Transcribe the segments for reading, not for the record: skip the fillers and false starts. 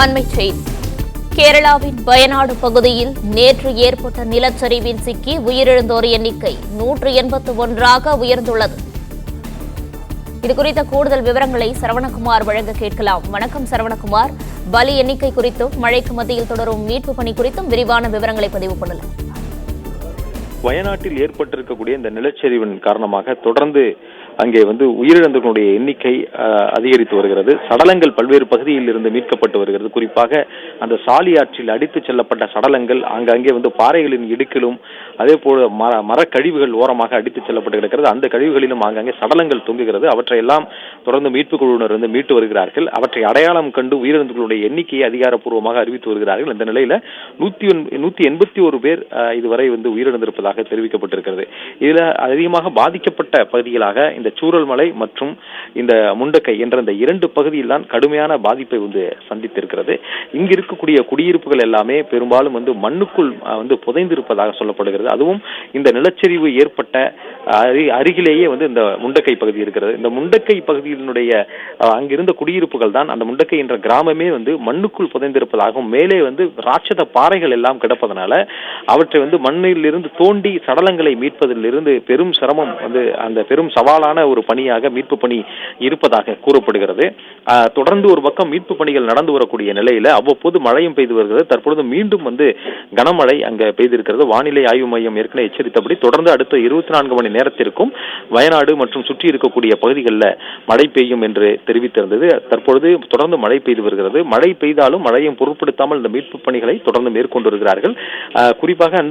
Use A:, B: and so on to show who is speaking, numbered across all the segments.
A: அண்மைச் செய்தி. கேரளாவின் வயநாடு பகுதியில் நேற்று ஏற்பட்ட நிலச்சரிவில் சிக்கி உயிரிழந்தோர் எண்ணிக்கை 181ஆக உயர்ந்துள்ளது. இதுகுறித்த கூடுதல் விவரங்களை சரவணகுமார் வழங்க கேட்கலாம். வணக்கம் சரவணகுமார். பலி எண்ணிக்கை குறித்தும் மழைக்கு மத்தியில் தொடரும் மீட்பு பணி குறித்தும் விரிவான விவரங்களை பதிவு பண்ணலாம்.
B: வயநாட்டில் ஏற்பட்டிருக்கக்கூடிய இந்த நிலச்சரிவின் காரணமாக தொடர்ந்து அங்கே உயிரிழந்தவர்களுடைய எண்ணிக்கை அதிகரித்து வருகிறது. சடலங்கள் பல்வேறு பகுதியில் இருந்து மீட்கப்பட்டு வருகிறது. குறிப்பாக அந்த சாலி ஆற்றில் அடித்து செல்லப்பட்ட சடலங்கள் அங்கங்கே பாறைகளின் இடுக்கிலும் அதே போல மரக்கழிவுகள் ஓரமாக அடித்து செல்லப்பட்டு கிடக்கிறது. அந்த கழிவுகளிலும் அங்கங்கே சடலங்கள் தொங்குகிறது. அவற்றையெல்லாம் தொடர்ந்து மீட்பு குழுவினர் மீட்டு வருகிறார்கள். அவற்றை அடையாளம் கண்டு உயிரிழந்தவர்களுடைய எண்ணிக்கையை அதிகாரப்பூர்வமாக அறிவித்து வருகிறார்கள். இந்த நிலையில 181 பேர் இதுவரை உயிரிழந்திருப்பதாக தெரிவிக்கப்பட்டிருக்கிறது. இதுல அதிகமாக பாதிக்கப்பட்ட பகுதிகளாக இந்த சூரல்மலை மற்றும் இந்த முண்டக்கை என்ற இந்த இரண்டு பகுதியில் தான் கடுமையான பாதிப்பை சந்தித்திருக்கிறது. இங்கு இருக்கக்கூடிய குடியிருப்புகள் எல்லாமே பெரும்பாலும் மண்ணுக்குள் புதைந்திருப்பதாக சொல்லப்படுகிறது. அதுவும் இந்த நிலச்சரிவு ஏற்பட்ட அருகிலேயே இந்த முண்டக்கை பகுதி இருக்கிறது. இந்த முண்டக்கை பகுதியினுடைய அங்கிருந்த குடியிருப்புகள் தான் அந்த முண்டக்கை என்ற கிராமமே மண்ணுக்குள் புதைந்திருப்பதாகவும் மேலே ராட்சத பாறைகள் எல்லாம் கிடப்பதனால அவற்றை மண்ணில் இருந்து தோண்டி சடலங்களை மீட்பதிலிருந்து பெரும் சிரமம் அந்த பெரும் சவாலான ஒரு பணியாக மீட்பு பணி இருப்பதாக கூறப்படுகிறது. தொடர்ந்து ஒரு பக்கம் மீட்பு பணிகள் நடந்து வரக்கூடிய நிலையில அவ்வப்போது மழையும் பெய்து வருகிறது. தற்பொழுது மீண்டும் கனமழை அங்க பெய்திருக்கிறது. வானிலை ஆய்வு மையம் ஏற்கனவே எச்சரித்தபடி தொடர்ந்து அடுத்த 24 மணி நேரத்திற்கும் வயநாடு மற்றும் சுற்றி இருக்கக்கூடிய பகுதிகளில் மழை பெய்யும் என்று தெரிவித்திருந்தது. தற்பொழுது தொடர்ந்து மழை பெய்து வருகிறது. மழை பெய்தாலும் மழையும் பொருட்படுத்தாமல் இந்த மீட்பு பணிகளை தொடர்ந்து மேற்கொண்டு வருகிறார்கள். குறிப்பாக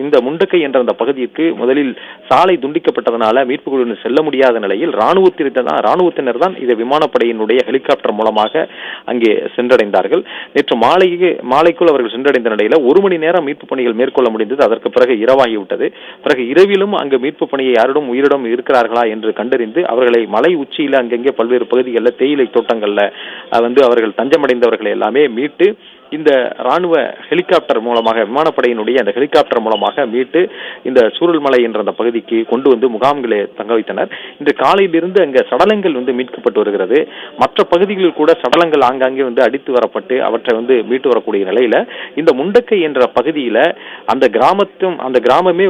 B: இந்த முண்டக்கை என்ற அந்த பகுதிக்கு முதலில் சாலை துண்டிக்கப்பட்டதனால மீட்பு குழுவினர் செல்ல முடியாத நிலையில் ராணுவத்தினர் தான் இதை விமானப்படையினுடைய ஹெலிகாப்டர் மூலமாக அங்கே சென்றடைந்தார்கள். நேற்று மாலைக்குள் அவர்கள் சென்றடைந்த நிலையில 1 மணி நேரம் மீட்பு பணிகள் மேற்கொள்ள முடிந்தது. அதற்கு பிறகு இரவாகிவிட்டது. பிறகு இரவிலும் அங்கு மீட்பு பணியை யாரிடம் உயிரிடம் இருக்கிறார்களா என்று கண்டறிந்து அவர்களை மலை உச்சியில அங்கங்கே பல்வேறு பகுதிகளில் தேயிலை தோட்டங்கள்ல அவர்கள் தஞ்சமடைந்தவர்களை எல்லாமே மீட்டு இந்த ராணுவ ஹெலிகாப்டர் மூலமாக விமானப்படையினுடைய அந்த ஹெலிகாப்டர் மூலமாக மீட்டு இந்த சூரல்மலை என்ற அந்த பகுதிக்கு கொண்டு முகாம்களை தங்க வைத்தனர். இன்று காலையிலிருந்து அங்க சடலங்கள் மீட்கப்பட்டு வருகிறது. மற்ற பகுதிகளில் கூட சடலங்கள் ஆங்காங்கே அடித்து வரப்பட்டு அவற்றை மீட்டு வரக்கூடிய நிலையில இந்த முண்டக்கை என்ற பகுதியில அந்த கிராமமே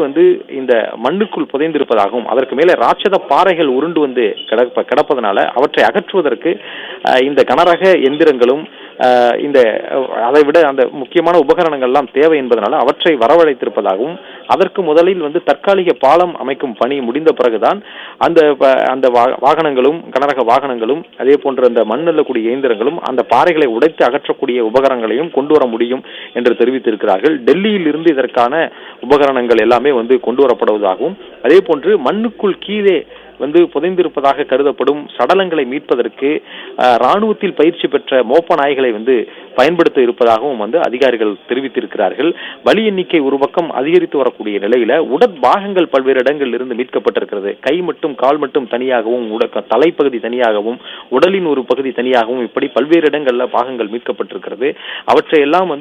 B: இந்த மண்ணுக்குள் புதைந்திருப்பதாகவும் அதற்கு மேலே ராட்சத பாறைகள் உருண்டு கிடப்பதனால அவற்றை அகற்றுவதற்கு இந்த கனரக எந்திரங்களும் அதை விட அந்த முக்கியமான உபகரணங்கள் எல்லாம் தேவை என்பதனால அவற்றை வரவழைத்திருப்பதாகவும் அதற்கு முதலில் தற்காலிக பாலம் அமைக்கும் பணி முடிந்த பிறகுதான் அந்த வாகனங்களும் கனரக வாகனங்களும் அதே போன்ற அந்த மண்ணல்லக்கூடிய இயந்திரங்களும் அந்த பாறைகளை உடைத்து அகற்றக்கூடிய உபகரணங்களையும் கொண்டு வர முடியும் என்று தெரிவித்திருக்கிறார்கள். டெல்லியில் இருந்து இதற்கான உபகரணங்கள் எல்லாமே கொண்டு வரப்படுவதாகவும் அதே போன்று மண்ணுக்குள் கீழே புதைந்திருப்பதாக கருதப்படும் சடலங்களை மீட்பதற்கு ராணுவத்தில் பயிற்சி பெற்ற மோப்ப நாய்களை பயன்படுத்த இருப்பதாகவும் அதிகாரிகள் தெரிவித்திருக்கிறார்கள். பலி எண்ணிக்கை ஒரு பக்கம் அதிகரித்து வரக்கூடிய நிலையில உடற்பாகங்கள் பல்வேறு இடங்களில் இருந்து மீட்கப்பட்டிருக்கிறது. கை மட்டும் கால் மட்டும் தனியாகவும் தலைப்பகுதி தனியாகவும் உடலின் ஒரு பகுதி தனியாகவும் இப்படி பல்வேறு இடங்கள்ல பாகங்கள் மீட்கப்பட்டிருக்கிறது. அவற்றை எல்லாம்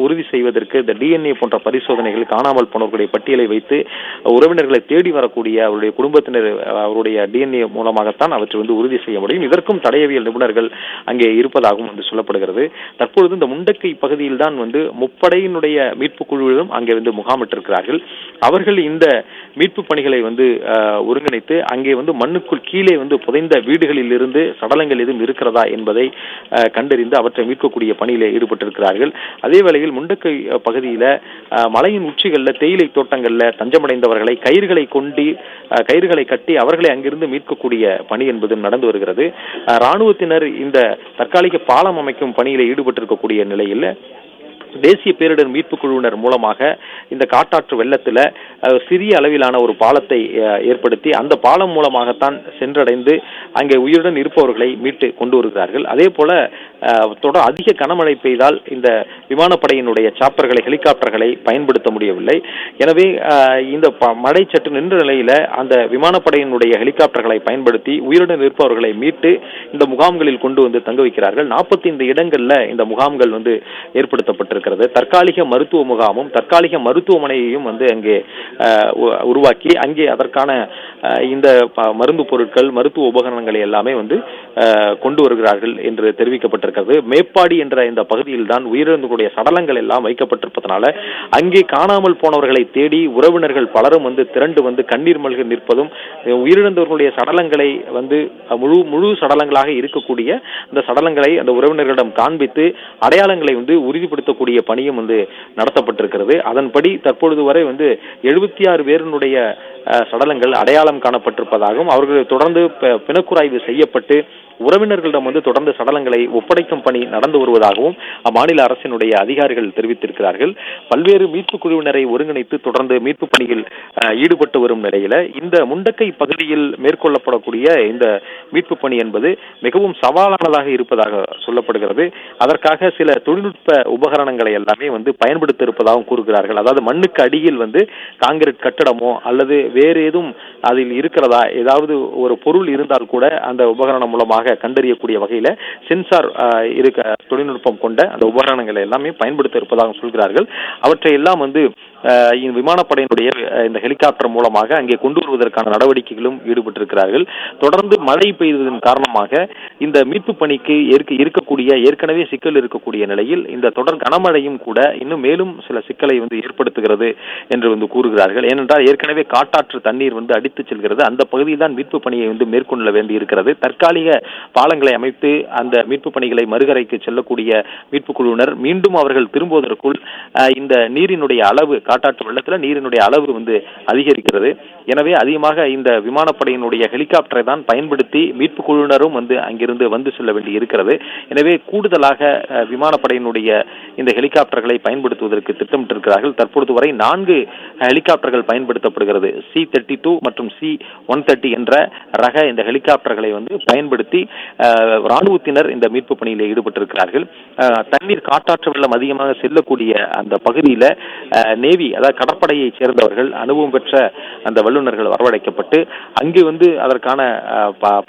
B: உறுதி செய்வதற்கு இந்த DNA போன்ற பரிசோதனைகள் காணாமல் போனவர்களுடைய பட்டியலை வைத்து உறவினர்களை தேடி வரக்கூடிய அவருடைய குடும்பத்தினர் அவருடைய DNA மூலமாகத்தான் அவற்றை உறுதி செய்ய முடியும். இதற்கும் தடயவியல் நிபுணர்கள் அங்கே இருப்பதாகவும் சொல்லப்படுகிறது. தற்பொழுது இந்த முண்டக்கை பகுதியில் தான் முப்படையினுடைய மீட்பு குழுவிலும் அங்கே முகாமிட்டிருக்கிறார்கள். அவர்கள் இந்த மீட்பு பணிகளை ஒருங்கிணைத்து அங்கே மண்ணுக்குள் கீழே புதைந்த வீடுகளில் இருந்து சடலங்கள் எதுவும் இருக்கிறதா என்பதை கண்டறிந்து அவற்றை மீட்கக்கூடிய பணியில ஈடுபட்டிருக்கிறார்கள். அதே வேளையில் முண்டக்கை பகுதியில மலையின் உச்சிகளில் தேயிலை தோட்டங்கள்ல தஞ்சமடைந்தவர்களை கயிறுகளை கட்டி அவர்களை அங்கிருந்து மீட்கக்கூடிய பணி என்பதும் நடந்து வருகிறது. ராணுவத்தினர் இந்த தற்காலிக பாலம் அமைக்கும் பணியில ஈடுபட்டிருக்கக்கூடிய நிலையில் தேசிய பேரிடர் மீட்பு குழுவினர் மூலமாக இந்த காட்டாற்று வெள்ளத்துல சிறிய அளவிலான ஒரு பாலத்தை ஏற்படுத்தி அந்த பாலம் மூலமாகத்தான் சென்றடைந்து அங்கே உயிருடன் இருப்பவர்களை மீட்டு கொண்டு வருகிறார்கள். அதே போல அதிக கனமழை பெய்தால் இந்த விமானப்படையினுடைய சாப்பர்களை ஹெலிகாப்டர்களை பயன்படுத்த முடியவில்லை. எனவே இந்த மழை சற்று நின்ற நிலையில அந்த விமானப்படையினுடைய ஹெலிகாப்டர்களை பயன்படுத்தி உயிருடன் இருப்பவர்களை மீட்டு இந்த முகாம்களில் கொண்டு தங்க வைக்கிறார்கள். 45 இடங்கள்ல இந்த முகாம்கள் ஏற்படுத்தப்பட்டிருக்கிறது. தற்காலிக மருத்துவ முகாமும் தற்காலிக மருத்துவமனையையும் அங்கே உருவாக்கி அங்கே அதற்கான இந்த மருந்து பொருட்கள் மருத்துவ உபகரணங்களை எல்லாமே கொண்டு வருகிறார்கள் என்று தெரிவிக்கப்பட்டிருக்கிறது. மேப்பாடி என்ற இந்த பகுதியில் தான் உயிரிழந்தவர்களுடைய சடலங்கள் எல்லாம் வைக்கப்பட்டிருப்பதனால அங்கே காணாமல் போனவர்களை தேடி உறவினர்கள் பலரும் திரண்டு கண்ணீர் மல்க நிற்பதும், உயிரிழந்தவர்களுடைய சடலங்களை முழு சடலங்களாக இருக்கக்கூடிய அந்த சடலங்களை அந்த உறவினர்களிடம் காண்பித்து அடையாளங்களை உறுதிப்படுத்தக்கூடிய பணியும் நடத்தப்பட்டிருக்கிறது. அதன்படி தற்பொழுது வரை 76 பேருடைய சடலங்கள் அடையாளம் காணப்பட்டிருப்பதாகவும் அவர்கள் தொடர்ந்து பிணக்குறாய்வு செய்யப்பட்டு உறவினர்களிடம் தொடர்ந்து சடலங்களை ஒப்படைக்கும் பணி நடந்து வருவதாகவும் அம்மாநில அரசினுடைய அதிகாரிகள் தெரிவித்திருக்கிறார்கள். பல்வேறு மீட்பு குழுவினரை ஒருங்கிணைத்து தொடர்ந்து மீட்பு பணியில் ஈடுபட்டு வரும் நிலையில இந்த முண்டக்கை பகுதியில் மேற்கொள்ளப்படக்கூடிய இந்த மீட்பு பணி என்பது மிகவும் சவாலானதாக இருப்பதாக சொல்லப்படுகிறது. அதற்காக சில தொழில்நுட்ப உபகரணங்களை எல்லாமே பயன்படுத்த இருப்பதாகவும் கூறுகிறார்கள். அதாவது மண்ணுக்கு அடியில் காங்கிரீட் கட்டடமோ அல்லது வேறு ஏதும் அதில் இருக்கிறதா, ஏதாவது ஒரு பொருள் இருந்தால் கூட அந்த உபகரணம் மூலமாக கண்டறியக்கூடிய வகையில சென்சார் இருக்க தொழில்நுட்பம் கொண்ட அந்த உபகரணங்களை எல்லாமே பயன்படுத்த இருப்பதாக சொல்கிறார்கள். அவற்றை எல்லாம் விமானப்படையினுடைய இந்த ஹெலிகாப்டர் மூலமாக அங்கே கொண்டு வருவதற்கான நடவடிக்கைகளும் ஈடுபட்டிருக்கிறார்கள். தொடர்ந்து மழை பெய்ததன் காரணமாக இந்த மீட்பு பணிக்கு இருக்கக்கூடிய ஏற்கனவே சிக்கல் இருக்கக்கூடிய நிலையில் இந்த தொடர் கனமழையும் கூட இன்னும் மேலும் சில சிக்கலை ஏற்படுத்துகிறது என்று கூறுகிறார்கள். ஏனென்றால் ஏற்கனவே காட்டாற்று தண்ணீர் அடித்து செல்கிறது. அந்த பகுதியில் தான் மீட்பு பணியை மேற்கொள்ள வேண்டி இருக்கிறது. தற்காலிக பாலங்களை அமைத்து அந்த மீட்பு பணிகளை மறுகரைக்கு செல்லக்கூடிய மீட்பு குழுவினர் மீண்டும் அவர்கள் திரும்புவதற்குள் இந்த நீரினுடைய அளவு, காட்டாற்று வெள்ளத்தில் நீரினுடைய அளவு அதிகரிக்கிறது. எனவே அதிகமாக இந்த விமானப்படையினுடைய ஹெலிகாப்டரை தான் பயன்படுத்தி மீட்பு குழுவினரும் அங்கிருந்து செல்ல வேண்டி இருக்கிறது. எனவே கூடுதலாக விமானப்படையினுடைய இந்த ஹெலிகாப்டர்களை பயன்படுத்துவதற்கு திட்டமிட்டிருக்கிறார்கள். தற்பொழுது வரை 4 ஹெலிகாப்டர்கள் பயன்படுத்தப்படுகிறது. C-32 மற்றும் C-130 என்ற ரக இந்த ஹெலிகாப்டர்களை பயன்படுத்தி ராணுவத்தினர் இந்த மீட்பு பணியில் ஈடுபட்டிருக்கிறார்கள். தண்ணீர் காட்டாற்று வெள்ளம் அதிகமாக செல்லக்கூடிய அந்த பகுதியில நேவி, அதாவது கடற்படையை சேர்ந்தவர்கள், அனுபவம் பெற்ற அந்த வல்லுநர்கள் வரவழைக்கப்பட்டு அங்கு அதற்கான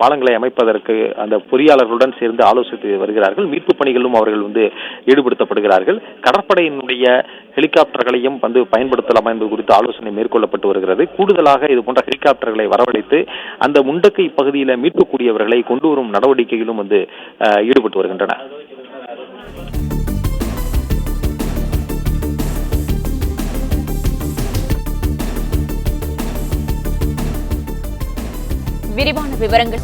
B: பாலங்களை அமைப்பதற்கு அந்த பொறியாளர்களுடன் சேர்ந்து ஆலோசித்து வருகிறார்கள். மீட்பு பணிகளும் அவர்கள் ஈடுபடுத்தப்படுகிறார்கள். கடற்படையினுடைய ஹெலிகாப்டர்களையும் பயன்படுத்தலாம் என்பது குறித்து ஆலோசனை மேற்கொள்ளப்பட்டு வருகிறது. கூடுதலாக இது போன்ற ஹெலிகாப்டர்களை வரவழைத்து அந்த முண்டக்கை பகுதியில் மீட்கக்கூடியவர்களை கொண்டு வரும் நடவடிக்கைகளும் ஈடுபட்டு வருகின்றன.
A: விரிவான விவரங்கள்